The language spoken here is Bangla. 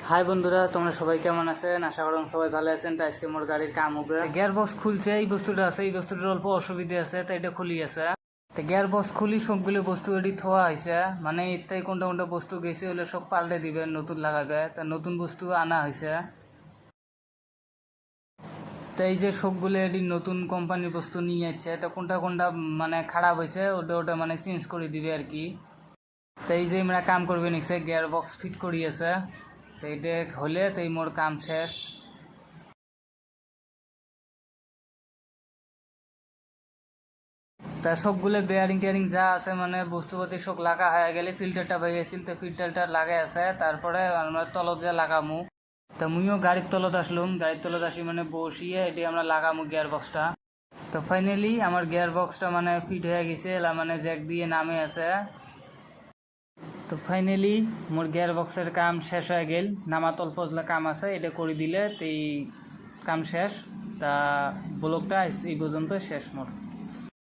হাই বন্ধুরা, তোমরা সবাই কেমন আছেন? আশা করি সবাই ভালো আছেন। তো আজকে মোর গাড়ির কাম হবে। গিয়ার বক্স খুলছে, এই বস্তুটা আছে, এই বস্তুটার অল্প অসুবিধা আছে, তাই এটা খুলি আছে। তো গিয়ার বক্স খুলি সবগুলো বস্তু এটি থোয়া হয়েছে, মানে এটাই কোনটা কোনটা বস্তু গেছে হলে সব পাল্টে দিবে, নতুন লাগাবে। তা নতুন বস্তু আনা হয়েছে। তো এই যে সবগুলো এটি নতুন কোম্পানির বস্তু নিয়ে যাচ্ছে, তো কোনটা কোনটা মানে খারাপ হয়েছে ওটা ওটা মানে চেঞ্জ করে দিবে আর কি। তো এই যে আমরা কাম করবে নিচ্ছে, গিয়ার বক্স ফিট করিয়েছে। তো এটা হলে তো এই মোর কাম শেষ। তা সবগুলো বেয়ারিং টেয়ারিং যা আছে মানে বস্তুপাতি সব লাগা হয়ে গেলে ফিল্টারটা পাইয়াছিল, তো ফিল্টারটা লাগাই আছে। তারপরে আমরা তলত যে লাগামু, তা মুইও গাড়ির তলত আসলুম। গাড়ির তলত আসি মানে বসিয়ে এটি আমরা লাগামু গিয়ার বক্সটা। তো ফাইনালি আমার গিয়ার বক্সটা মানে ফিট হয়ে গেছে, মানে জ্যাক দিয়ে নামে আছে। তো ফাইনালি মোর গিয়ার বক্সের কাম শেষ হয়ে গেল। নামা অল্প কাম আছে, এটা করে দিলে তো এই কাম শেষ। তা ব্লগটা এই পর্যন্ত শেষ মোর।